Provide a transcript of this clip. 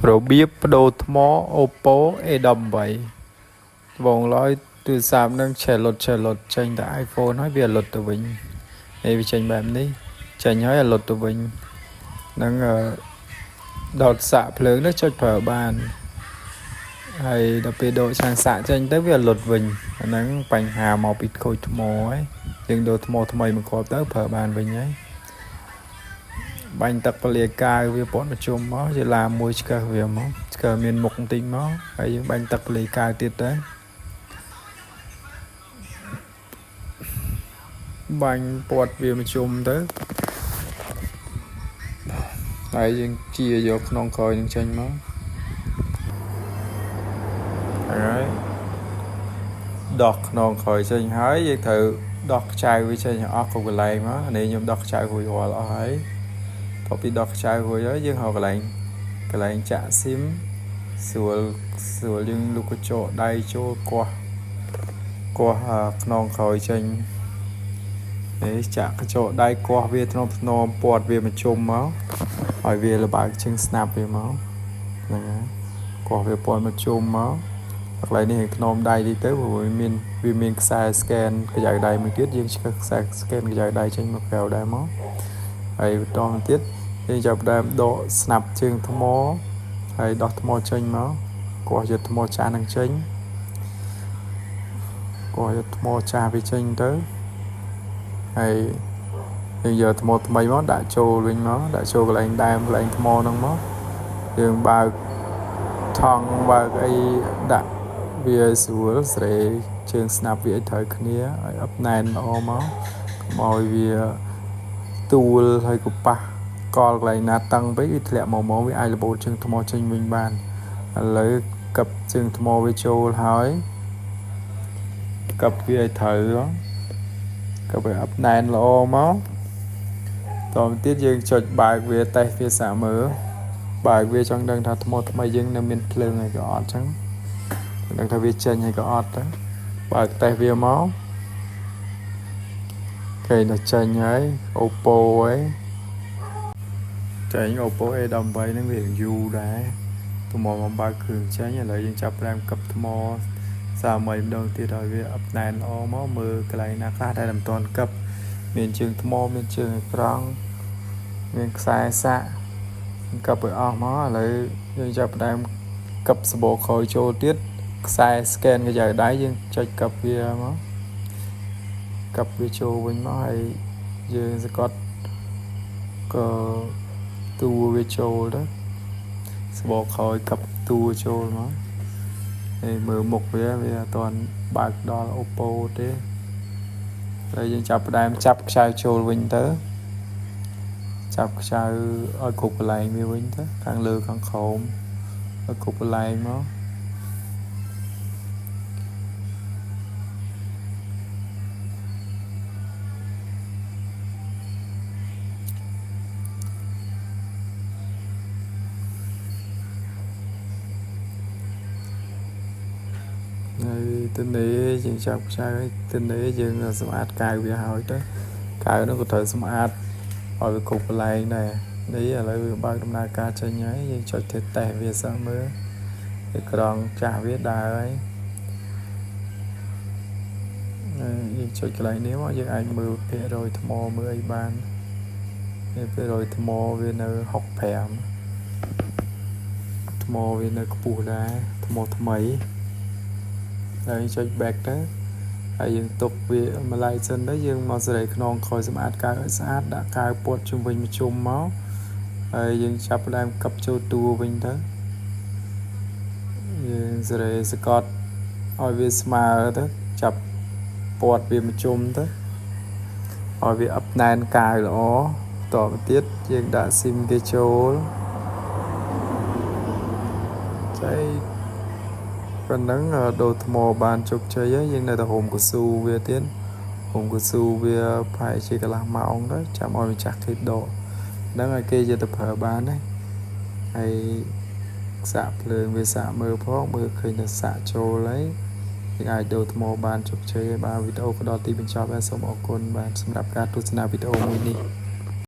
របៀបប្ដូរថ្ម Oppo A18 បងឡើយទូរស័ព្ទនឹងឆេលុតចេញតែ iPhone ហើយវាលុតទៅវិញហើយវាចេញបែបនេះចេញហើយលុតទៅវិញនឹងដល់សាកភ្លើងនោះចុចប្រើបានហើយដល់ពេលដូរឆាំងសាកចេញទៅវាលុតវិញអាហ្នឹងបញ្ហាមកពីខូចថ្មហើយយើងដូរថ្មថ្មីមកគាត់ទៅប្រើបានវិញហើយបាញ់ទឹកពលាកាវវាពណ៌ប្រជុំមកជាឡាមួយឆ្កឹះវាមកឆ្កឹះមានមុខបន្តិចមកហើយយើងបាញ់ទឹកពលាកាវទៀតទៅបាញ់ពណ៌វាប្រជុំទៅហើយយើងជាយកក្នុងក្រោយនឹងចេញមកហើយដោះក្នុងក្រោយចេញហើយយើងត្រូវដោះខ្ចៅវាចេញអស់គ្រប់កន្លែងមកនេះខ្ញុំដោះខ្ចៅរួចរាល់អស់ហើយតទៅពីដោះខ្ចៅរួចហើយយើងហៅកន្លែងចាក់ស៊ីមស្រួលយើងលូកកញ្ចក់ដៃចូលគាស់ក្នុងក្រោយចេញនេះចាក់កញ្ចក់ដៃគាស់វាធ្នមពណ៌វាមកជុំមកហើយវាលបើកជើងស្នាប់វាមកហ្នឹងហើយគាស់វាពណ៌មកជុំមកកន្លែងនេះខ្នងដៃតិចទៅវាមានខ្សែ scan កញ្ចៅដៃមួយទៀតយើងឆ្កឹះខ្សែ scan កញ្ចៅដៃចេញមកក្រៅដែរមកហើយបន្តទៀតយើងចាប់ផ្ដើមដកស្នាប់ជើងថ្មហើយដោះថ្មចេញមកគាស់យកថ្មចាស់នឹងចេញគាស់យកថ្មចាស់វាចេញទៅហើយយើងយកថ្មថ្មីមកដាក់ចូលវិញមកដាក់ចូលកន្លែងដើមកន្លែងថ្មហ្នឹងមកយើងបើកថង់បើកអីដាក់វាស្រួលស្រេជើងស្នាប់វាឲ្យត្រូវគ្នាឲ្យអឹបណែនល្អមកកុំឲ្យវាទូលហើយកប៉ះកលកន្លែងណាតឹងពេកវាធ្លាក់មកវាអាចរបូតជើងថ្មចេញវិញបានឥឡូវកឹបជើងថ្មវាចូលហើយកឹបវាឲ្យត្រូវកឹបឲ្យអឹបណែនល្អមកតទៅទៀតយើងចុចបើកវាតេស្តវាសាកមើលបើកវាចង់ដឹងថាថ្មថ្មីយើងនៅមានភ្លើងហើយក៏អត់ចឹងដឹងថាវាចេញហើយក៏អត់ទៅបើកតេស្តវាមកគេនៅចេញហើយ Oppo ហើយចេញ Oppo A18 ហ្នឹងវាយូរដែរថ្មមកបើកគ្រឿងចេញឥឡូវយើងចាប់ផ្ដើមកឹបថ្មសាមីម្ដងទៀតឲ្យវាអឹបណែនល្អមកមើលកន្លែងណាខ្លះដែលមិនទាន់កឹបមានជើងថ្មមានជើងត្រង់មានខ្សែសាក់កឹបឲ្យអស់មកឥឡូវយើងចាប់ផ្ដើមកឹបសបោក្រោយចូលទៀតខ្សែ scan កញ្ចៅដៃយើងចុចកឹបវាមកកឹបវាចូលវិញមកហើយយើងសកត់ក៏ទូវាចូលទៅសបោក្រោយកឹបទូចូលមកហើយមើលមុខវាអត់ទាន់បើកដល់ Oppo ទេហើយយើងចាប់ផ្ដើមចាប់ខ្ចៅចូលវិញទៅចាប់ខ្ចៅឲ្យគ្រប់កន្លែងវាវិញទៅខាងលើខាងក្រោមឲ្យគ្រប់កន្លែងមកហើយទៅនេះយើងចាប់ខ្ចៅទៅនេះយើងសម្អាតកៅវាហើយទៅកៅនោះក៏ត្រូវសម្អាតឲ្យវាគ្រប់កន្លែងដែរនេះឥឡូវវាបើកដំណើរការចេញហើយយើងចុចទៅតេស្តវាសិនមើលអេក្រង់ចាស់វាដើរហើយយើងចុចកន្លែងនេះមកយើងអាចមើលភាគរយថ្មមើលអីបានភាគរយថ្មវានៅ65ថ្មវានៅខ្ពស់ដែរថ្មថ្មីហើយចុច back ទៅហើយយើងទុកវាម្លាយសិនទៅយើងមកសេរីខ្នងក្រោយសម្អាតកៅឲ្យស្អាតដាក់កៅពត់ជុំវិញជុំមកហើយយើងចាប់ផ្ដើមកឹបចូលតួវិញទៅយើងសេរីសកត់ឲ្យវាស្មើទៅចាប់ពត់វាមកជុំទៅឲ្យវាអឹបណែនកៅល្អតទៅទៀតយើងដាក់ស៊ីមគេចូលចៃប៉ុណ្ណឹងដូរថ្មបានជោគជ័យហើយយើងនៅតែហុំកស៊ូវាទៀតហុំកស៊ូវាប្រហែលជាកន្លះម៉ោងទៅចាំឲ្យម្ចាស់គេដកហ្នឹងឲ្យគេយកទៅប្រើបានណាហើយសាកភ្លើងវាសាកមើលផងមើលឃើញតែសាកចូលហើយយើងអាចដូរថ្មបានជោគជ័យហើយបាទវីដេអូក៏ដល់ទីបញ្ចប់ហើយសូមអរគុណបាទសម្រាប់ការទស្សនាវីដេអូមួយនេះ